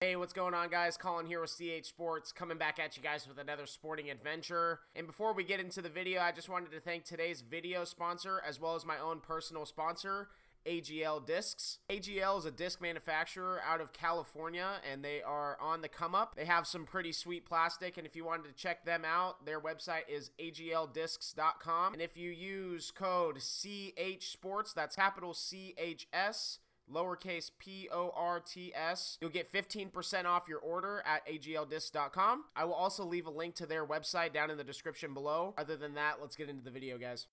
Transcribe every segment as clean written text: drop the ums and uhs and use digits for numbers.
Hey, what's going on, guys? Colin here with CH Sports, coming back at you guys with another sporting adventure. And before we get into the video, I just wanted to thank today's video sponsor, as well as my own personal sponsor, AGL Discs. AGL is a disc manufacturer out of California, and they are on the come up. They have some pretty sweet plastic, and if you wanted to check them out, their website is agldiscs.com. And if you use code CH Sports, that's capital CHS, lowercase PORTS, you'll get 15% off your order at agldiscs.com. I will also leave a link to their website down in the description below. Other than that, let's get into the video, guys.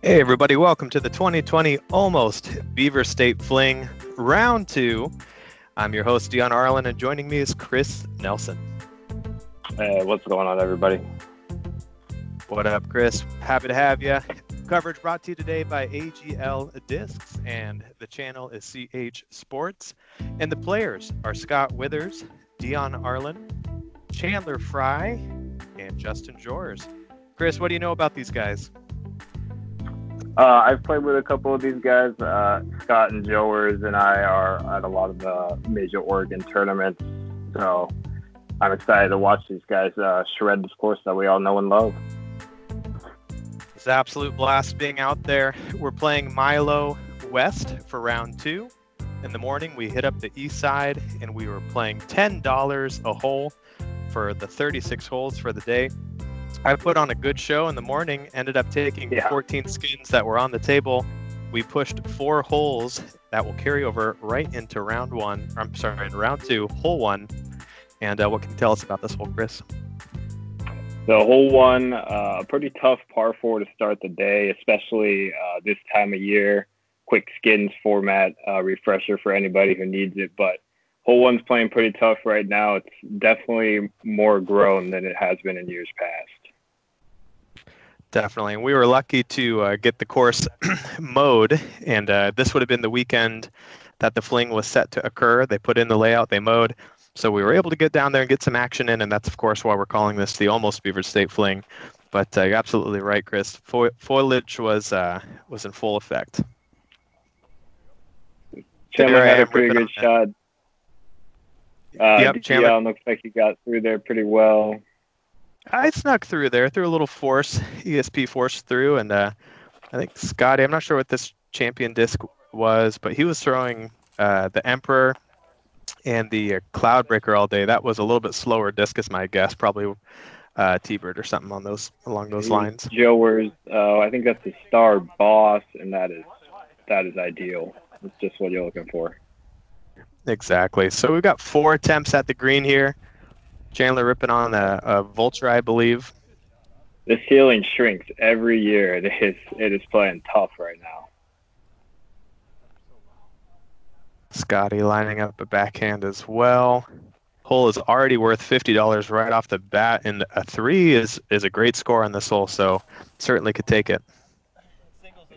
Hey everybody, welcome to the 2020 Almost Beaver State Fling Round 2. I'm your host Dion Arlyn, and joining me is Chris Nelson. Hey, what's going on, everybody? What up, Chris? Happy to have you. Coverage brought to you today by AGL Discs, and the channel is CH Sports. And the players are Scott Withers, Dion Arlyn, Chandler Fry, and Justin Joers. Chris, what do you know about these guys? I've played with a couple of these guys. Scott and Joers and I are at a lot of the major Oregon tournaments. So I'm excited to watch these guys shred this course that we all know and love. It's an absolute blast being out there. We're playing Milo West for round 2. In the morning, we hit up the east side, and we were playing $10 a hole for the 36 holes for the day. I put on a good show in the morning, ended up taking 14 skins that were on the table. We pushed 4 holes that will carry over right into round 2, hole 1. And what can you tell us about this hole, Chris? So hole 1, a pretty tough par 4 to start the day, especially this time of year. Quick skins format refresher for anybody who needs it. But hole 1's playing pretty tough right now. It's definitely more grown than it has been in years past. Definitely. We were lucky to get the course mowed, and this would have been the weekend that the fling was set to occur. They put in the layout, they mowed, so we were able to get down there and get some action in, and that's, of course, why we're calling this the Almost Beaver State Fling. But you're absolutely right, Chris. Foliage was in full effect. Chandler had a pretty good shot. Chandler looks like he got through there pretty well. I snuck through there, threw a little force, ESP force through, and I think Scotty, I'm not sure what this champion disc was, but he was throwing the Emperor and the Cloudbreaker all day. That was a little bit slower disc, is my guess, probably T-Bird or something along those lines. Joers, I think that's the Star Boss, and that is ideal. It's just what you're looking for. Exactly. So we've got 4 attempts at the green here. Chandler ripping on a Vulture, I believe. The ceiling shrinks every year. It is playing tough right now. Scotty lining up a backhand as well. Hole is already worth $50 right off the bat, and a 3 is a great score on this hole, so certainly could take it.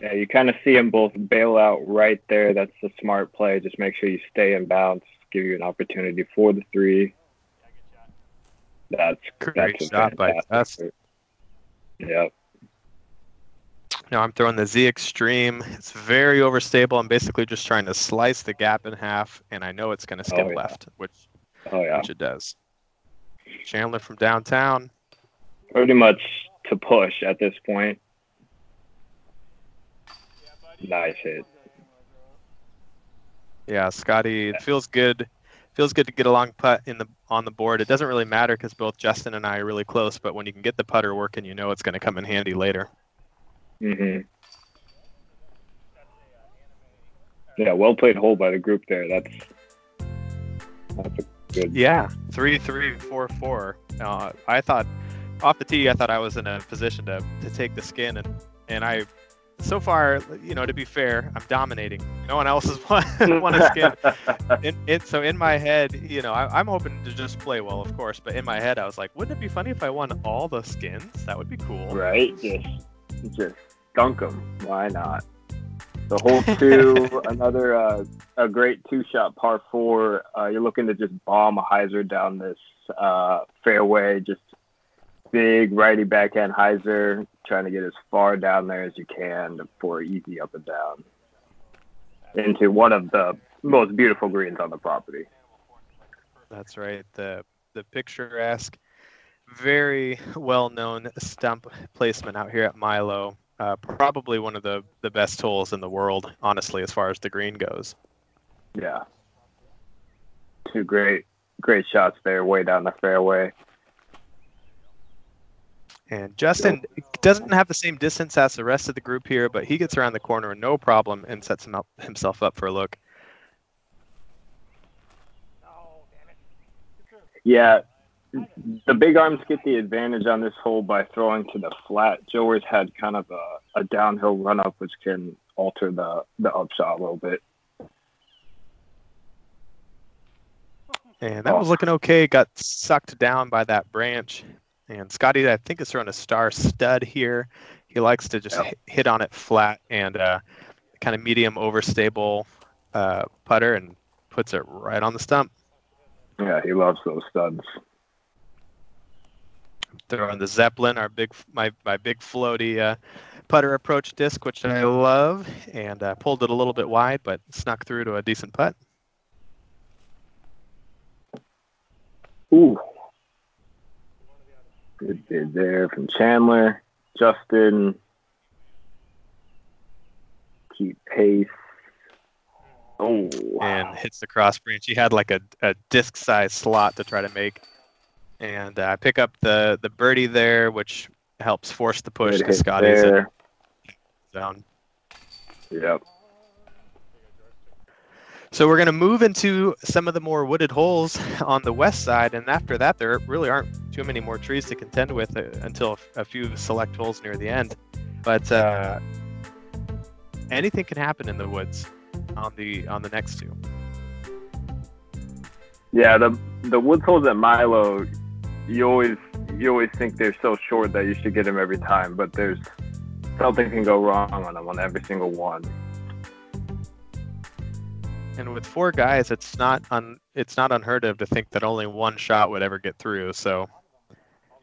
Yeah, you kind of see them both bail out right there. That's the smart play. Just make sure you stay in bounds, give you an opportunity for the 3. That's great shot by us. Yep. Now I'm throwing the Z Extreme. It's very overstable. I'm basically just trying to slice the gap in half, and I know it's going to skip left, which it does. Chandler from downtown. Pretty much to push at this point. Nice hit. Yeah, Scotty, it feels good. Feels good to get a long putt on the board. It doesn't really matter because both Justin and I are really close, but when you can get the putter working, you know it's going to come in handy later. Mm-hmm. Yeah, well played hole by the group there. That's a good. Yeah, 3-3, 4-4. I thought off the tee, I thought I was in a position to take the skin, and I. So far, to be fair, I'm dominating. No one else has won a skin. So in my head, I'm hoping to just play well, of course. But in my head, I was like, wouldn't it be funny if I won all the skins? That would be cool. Right. Just dunk them. Why not? The hole 2, another a great 2-shot par 4. You're looking to just bomb a hyzer down this fairway, just big righty backhand hyzer, trying to get as far down there as you can for easy up and down into one of the most beautiful greens on the property. That's right. The picturesque, very well-known stump placement out here at Milo. Probably one of the best holes in the world, honestly, as far as the green goes. Yeah. 2 great shots there way down the fairway. And Justin doesn't have the same distance as the rest of the group here, but he gets around the corner no problem and sets himself up for a look. Yeah, the big arms get the advantage on this hole by throwing to the flat. Joers had kind of a downhill run-up, which can alter the upshot a little bit. And that was looking okay. Got sucked down by that branch. And Scotty, I think, is throwing a star stud here. He likes to just hit on it flat and kind of medium overstable putter and puts it right on the stump. Yeah, he loves those studs. Throwing the Zeppelin, my big floaty putter approach disc, which I love, and pulled it a little bit wide, but snuck through to a decent putt. Ooh. Good bid there from Chandler. Justin. Keep pace. Oh. And hits the cross branch. He had like a disc-sized slot to try to make. And I pick up the birdie there, which helps force the push to Scotty's zone. Yep. So we're going to move into some of the more wooded holes on the west side, and after that, there really aren't too many more trees to contend with until a few select holes near the end. But anything can happen in the woods on the next 2. Yeah, the woods holes at Milo, you always think they're so short that you should get them every time, but there's something can go wrong on them on every single one. And with 4 guys, it's not unheard of to think that only one shot would ever get through. So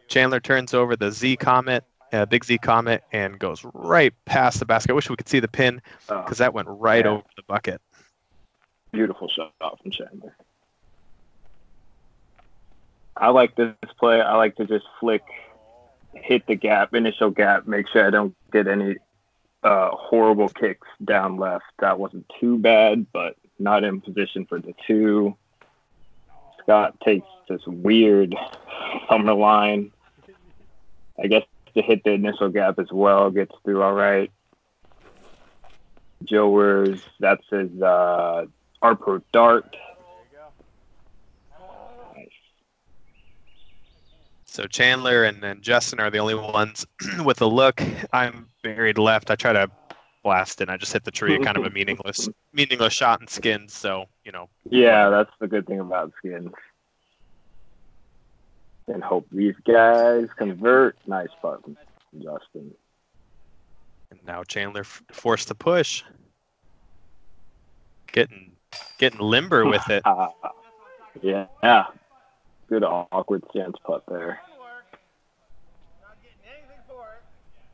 Chandler turns over the Z Comet, big Z Comet, and goes right past the basket. I wish we could see the pin because that went right over the bucket. Beautiful shot from Chandler. I like this play. I like to just hit the gap, initial gap, make sure I don't get any horrible kicks down left. That wasn't too bad, but not in position for the 2. Scott takes this weird summer line. I guess to hit the initial gap as well, gets through all right. Joers, that's his Arpo dart. Nice. So Chandler and then Justin are the only ones with a look. I'm buried left. I try to blast and I just hit the tree. Kind of a meaningless shot and skins. So Yeah, that's the good thing about skins. And hope these guys convert. Nice putt from Justin. And now Chandler forced to push. Getting limber with it. Yeah. Good awkward stance putt there.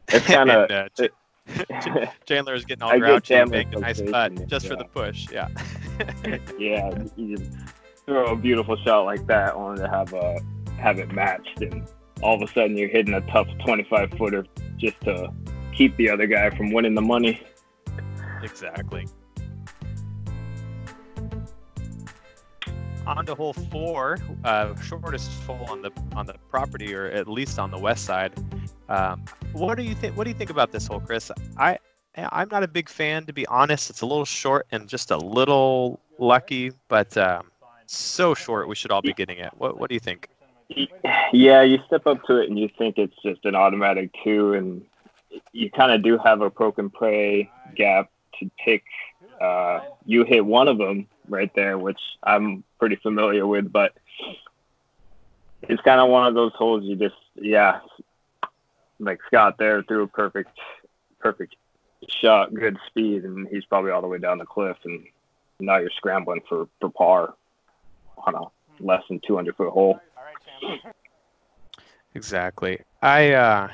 It's kind of Chandler is getting all grouchy and making a nice putt just for the push. Yeah. Yeah, you just throw a beautiful shot like that only to have it matched, and all of a sudden you're hitting a tough 25-footer just to keep the other guy from winning the money. Exactly. On to hole 4, shortest hole on the property, or at least on the west side. What do you think about this hole, Chris? I'm not a big fan, to be honest. It's a little short and just a little lucky, but so short we should all be getting it. What do you think? Yeah, you step up to it and you think it's just an automatic 2, and you kind of do have a poke and pray gap to pick. You hit one of them right there, which I'm pretty familiar with, but it's kind of one of those holes you just, like Scott there, threw a perfect perfect shot, good speed, and he's probably all the way down the cliff, and now you're scrambling for par on a less than 200-foot hole. Exactly. I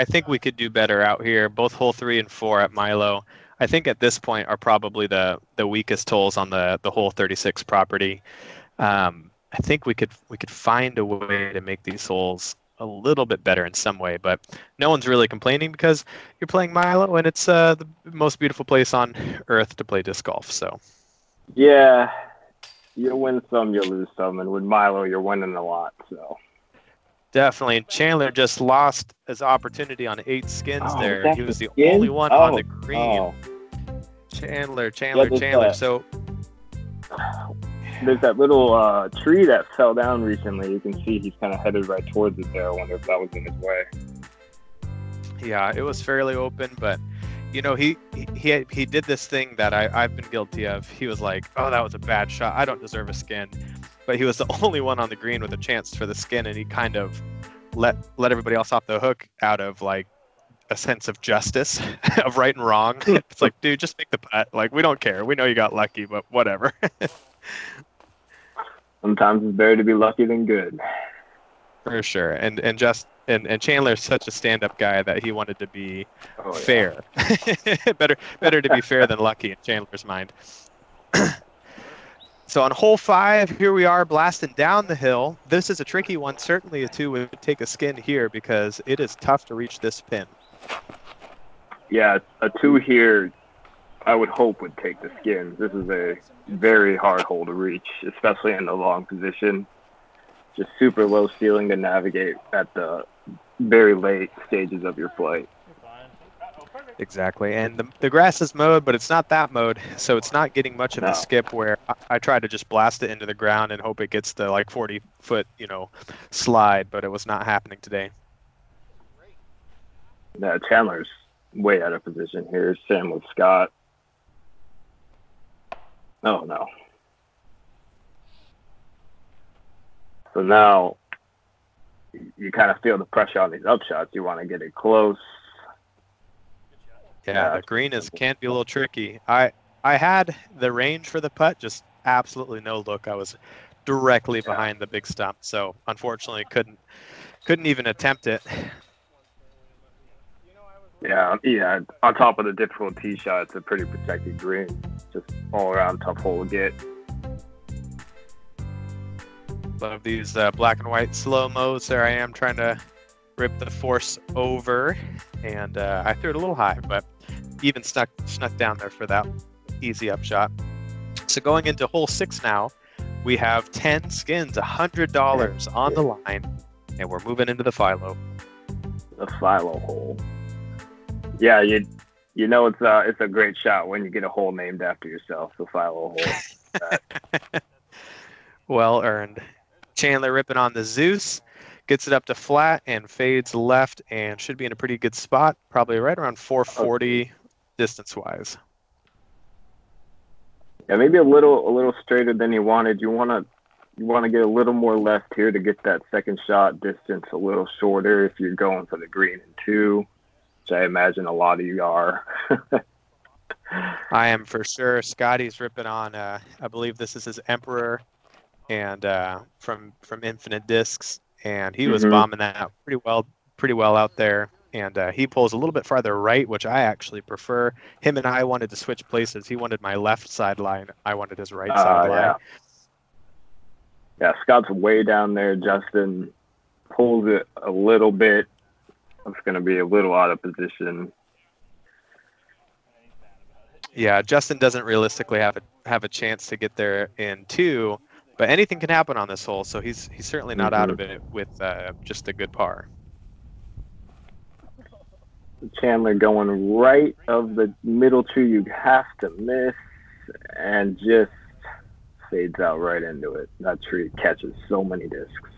think we could do better out here. Both hole 3 and 4 at Milo, I think at this point are probably the weakest holes on the hole 36 property. I think we could find a way to make these holes a little bit better in some way, but no one's really complaining because you're playing Milo and it's the most beautiful place on earth to play disc golf. So yeah, you win some, you lose some, and with Milo you're winning a lot. So definitely. And Chandler just lost his opportunity on 8 skins there. He was the skin? only one on the green. Chandler. So there's that little tree that fell down recently. You can see he's kind of headed right towards it there. I wonder if that was in his way. Yeah, it was fairly open, but you know, he did this thing that I've been guilty of. He was like, oh, that was a bad shot. I don't deserve a skin. But he was the only one on the green with a chance for the skin, and he kind of let everybody else off the hook out of like a sense of justice of right and wrong. It's like, dude, just make the putt. Like, we don't care. We know you got lucky, but whatever. Sometimes it's better to be lucky than good. For sure. And Chandler's such a stand-up guy that he wanted to be fair. better to be fair than lucky in Chandler's mind. So on hole 5, here we are blasting down the hill. This is a tricky one. Certainly a 2 would take a skin here because it is tough to reach this pin. Yeah, a 2 here, I would hope would take the skins. This is a very hard hole to reach, especially in the long position. Just super low ceiling to navigate at the very late stages of your flight. Exactly, and the grass is mowed, but it's not that mowed, so it's not getting much of a skip where I try to just blast it into the ground and hope it gets the like 40-foot, slide, but it was not happening today. Yeah, Chandler's way out of position here. Same with Scott. Oh, no. So now you kind of feel the pressure on these upshots. You want to get it close. Yeah, the green can be a little tricky. I had the range for the putt, just absolutely no look. I was directly behind the big stump, so unfortunately couldn't even attempt it. Yeah. On top of the difficult tee shot, it's a pretty protected green. Just all around tough hole to get. Love these black and white slow-mos. There I am trying to rip the force over, and I threw it a little high, but even snuck down there for that easy upshot. So going into hole 6 now, we have 10 skins, $100 on the line, and we're moving into the Philo. The Philo hole. Yeah, you know it's a great shot when you get a hole named after yourself, the Philo hole. Well earned. Chandler ripping on the Zeus, gets it up to flat and fades left and should be in a pretty good spot, probably right around 440 distance-wise. Yeah, maybe a little straighter than you wanted. You want to get a little more left here to get that second shot distance a little shorter if you're going for the green in 2, which I imagine a lot of you are. I am for sure. Scotty's ripping on, I believe this is his Emperor, and from Infinite Discs, and he was bombing that pretty well out there. And he pulls a little bit farther right, which I actually prefer. Him and I wanted to switch places. He wanted my left sideline. I wanted his right sideline. Yeah, Scott's way down there. Justin pulls it a little bit. It's going to be a little out of position. Yeah, Justin doesn't realistically have a chance to get there in 2, but anything can happen on this hole, so he's certainly not out of it with just a good par. Chandler going right of the middle tree you have to miss, and just fades out right into it. That tree catches so many discs.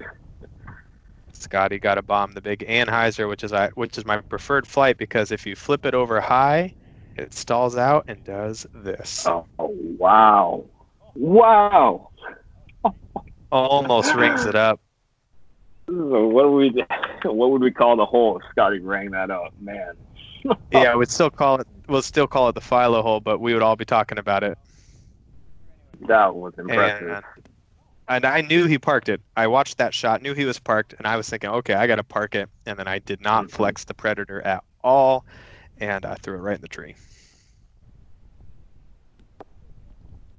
Scotty got to bomb the big Anheuser, which is my preferred flight, because if you flip it over high, it stalls out and does this. Oh wow. Wow. Almost rings it up. So what would we call the hole if Scotty rang that up? Man, Yeah, we'll still call it the Philo hole, but we would all be talking about it. That was impressive. And I knew he parked it. I watched that shot, knew he was parked, and I was thinking, okay, I got to park it. And then I did not flex the Predator at all, and I threw it right in the tree.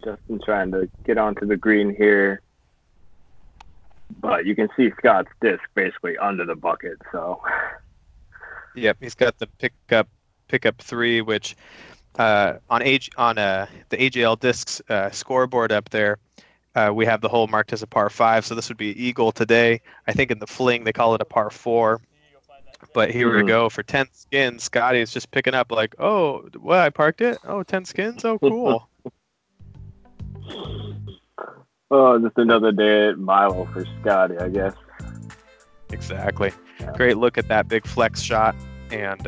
Justin trying to get onto the green here, but you can see Scott's disc basically under the bucket. So, yep, he's got the pickup 3, which on the AJL discs scoreboard up there. We have the hole marked as a par 5, so this would be eagle today. I think in the fling they call it a par 4. But here we go for 10 skins. Scotty is just picking up like, oh, what, I parked it? Oh, 10 skins? Oh, cool. Oh, just another day at Milo for Scotty, I guess. Exactly. Yeah. Great look at that big flex shot. And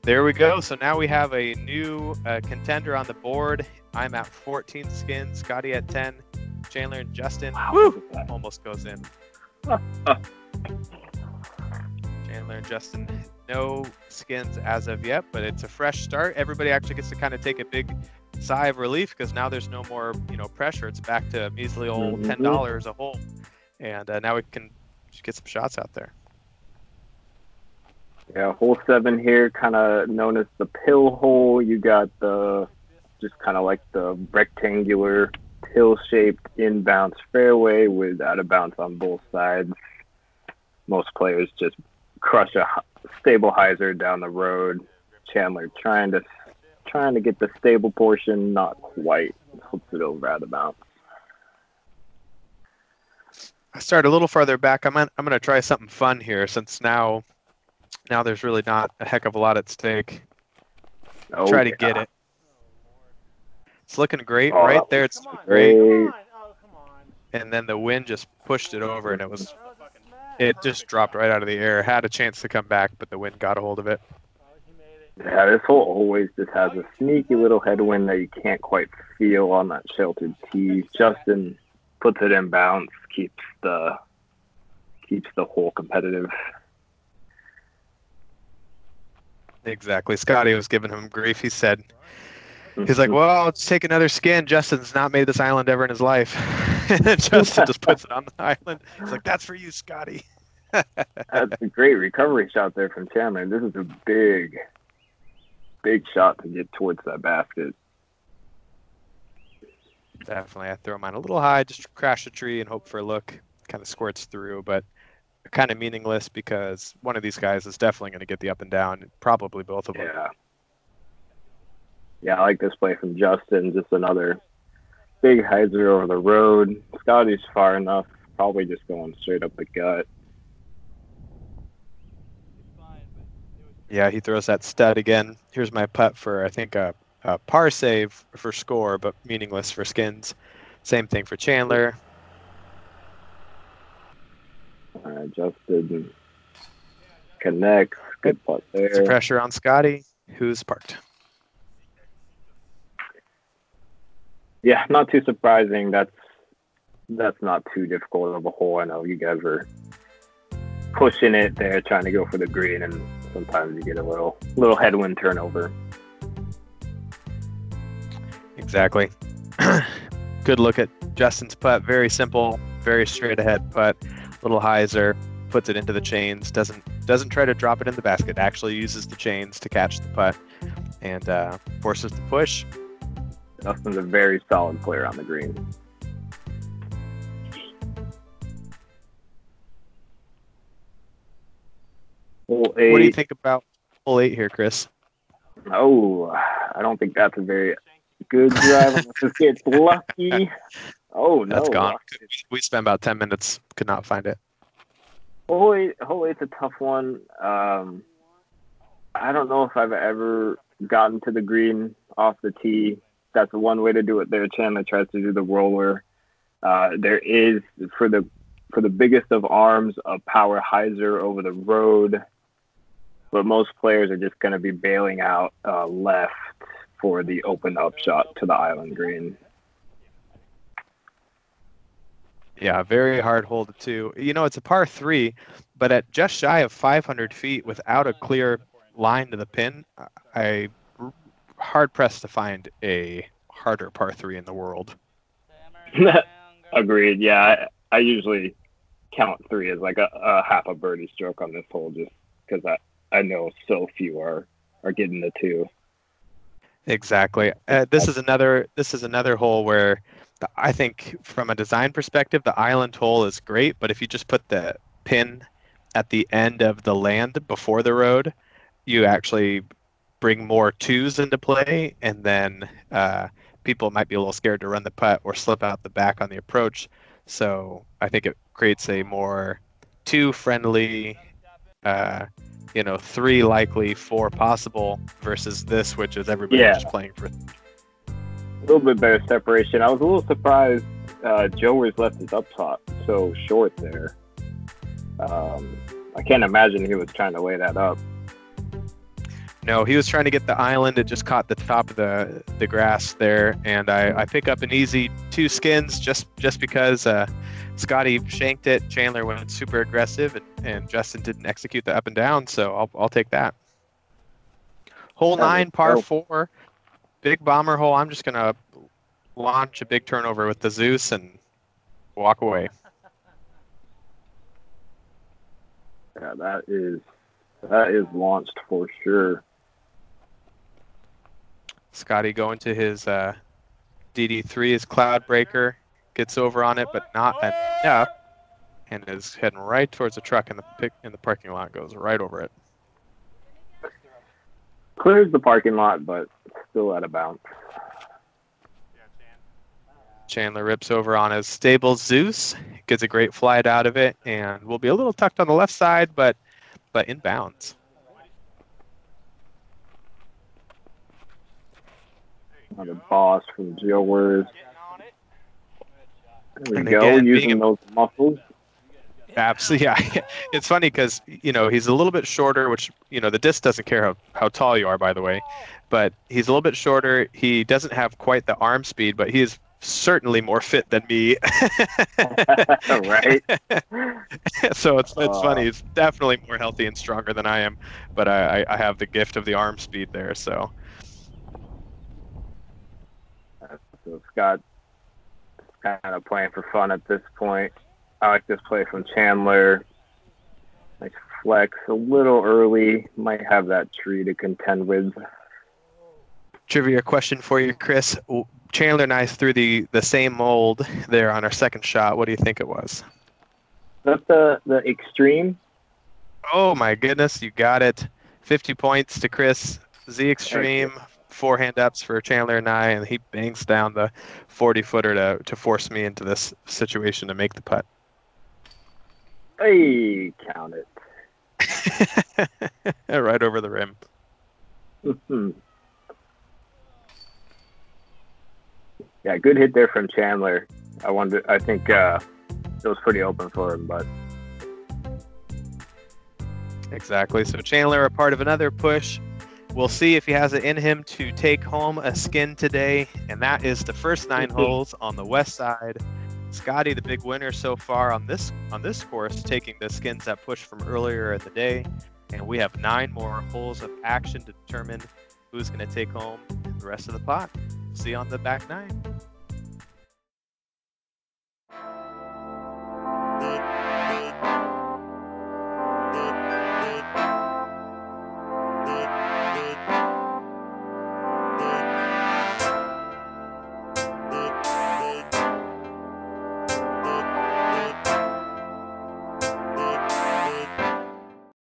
there we go. So now we have a new contender on the board. I'm at 14 skins, Scotty at 10, Chandler and Justin. Woo! Almost goes in. Chandler and Justin, no skins as of yet, but it's a fresh start. Everybody actually gets to kind of take a big sigh of relief because now there's no more, pressure. It's back to measly old $10 a hole, and now we can just get some shots out there. Yeah, hole 7 here, kind of known as the pill hole. You got just kind of like the rectangular pill-shaped inbounds fairway with out of bounds on both sides. Most players just crush a stable hyzer down the road. Chandler trying to get the stable portion, not quite. Hooks it over out of bounds. I start a little farther back. I'm going to try something fun here since now there's really not a heck of a lot at stake. Try to get it. It's looking great right there. It's great. And then the wind just pushed it over, and it just dropped right out of the air. Had a chance to come back, but the wind got a hold of it. Yeah, this hole always just has a sneaky little headwind that you can't quite feel on that sheltered tee. Justin puts it in bounce, keeps the hole competitive. Exactly. Scotty was giving him grief. He's like, well, I'll just take another skin. Justin's not made this island ever in his life. And then Justin just puts it on the island. He's like, that's for you, Scotty. That's a great recovery shot there from Chandler. This is a big shot to get towards that basket. Definitely. I throw mine a little high, just crash the tree and hope for a look. Kind of squirts through, but kind of meaningless because one of these guys is definitely going to get the up and down, probably both of them. Yeah, I like this play from Justin. Just another big hyzer over the road. Scotty's far enough, probably just going straight up the gut. Yeah, he throws that stud again. Here's my putt for, I think, a par save for score, but meaningless for skins. Same thing for Chandler. All right, Justin connects. Good putt there. Some pressure on Scotty, who's parked. Yeah, not too surprising. That's not too difficult of a hole. I know you guys are pushing it there, trying to go for the green, and sometimes you get a little headwind turnover. Exactly. Good look at Justin's putt. Very simple, very straight ahead putt. Little hyzer, puts it into the chains. Doesn't try to drop it in the basket. Actually uses the chains to catch the putt and forces the push. Justin's a very solid player on the green. Hole 8. What do you think about hole 8 here, Chris? Oh, I don't think that's a very good drive. Unless it gets lucky. Oh, no. That's gone. We spent about 10 minutes. Could not find it. Hole 8's a tough one. I don't know if I've ever gotten to the green off the tee. That's one way to do it there. Chandler tries to do the roller. There is, for the biggest of arms, a power hyzer over the road. But most players are just going to be bailing out left for the open up shot to the island green. Yeah, very hard hole to two. It's a par 3, but at just shy of 500 feet without a clear line to the pin. I hard pressed to find a harder par 3 in the world. Agreed. Yeah, I usually count 3 as like a half a birdie stroke on this hole, just because I know so few are getting the 2. Exactly. This is another hole where I think from a design perspective, the island hole is great, but if you just put the pin at the end of the land before the road, you actually bring more 2s into play, and then people might be a little scared to run the putt or slip out the back on the approach. So I think it creates a more 2 friendly, 3 likely, 4 possible versus this, which is everybody just playing for. A little bit better separation. I was a little surprised Joers left his up top so short there. I can't imagine he was trying to lay that up. No, he was trying to get the island. It just caught the top of the grass there, and I pick up an easy 2 skins just because Scotty shanked it. Chandler went super aggressive, and Justin didn't execute the up and down, so I'll take that. Hole 9, par 4, big bomber hole. I'm just gonna launch a big turnover with the Zeus and walk away. Yeah, that is launched for sure. Scotty going to his DD3, his cloud breaker, gets over on it, but not enough, and is heading right towards the truck in the parking lot. Goes right over it. Clears the parking lot, but still out of bounds. Chandler rips over on his stable Zeus, gets a great flight out of it, and will be a little tucked on the left side, but in bounds. Another boss from Joers. There we go, again, using those muscles. Absolutely, yeah. It's funny because, he's a little bit shorter, which, the disc doesn't care how tall you are, by the way, but he's a little bit shorter. He doesn't have quite the arm speed, but he is certainly more fit than me. Right. So it's funny. He's definitely more healthy and stronger than I am, but I have the gift of the arm speed there. So Scott's kind of playing for fun at this point. I like this play from Chandler. Nice flex, a little early. Might have that tree to contend with. Trivia question for you, Chris. Chandler and I threw the same mold there on our second shot. What do you think it was? That's the extreme. Oh my goodness, you got it. 50 points to Chris. Z extreme, 4-hand ups for Chandler and I, and he bangs down the 40-footer to force me into this situation to make the putt. Hey, count it. Right over the rim. Mm-hmm. Yeah, good hit there from Chandler. I think it was pretty open for him, but exactly. So Chandler a part of another push. We'll see if he has it in him to take home a skin today, and that is the first 9 holes on the west side. Scotty, the big winner so far on this course, taking the skins that push from earlier in the day, and we have 9 more holes of action to determine who's going to take home the rest of the pot. See you on the back 9.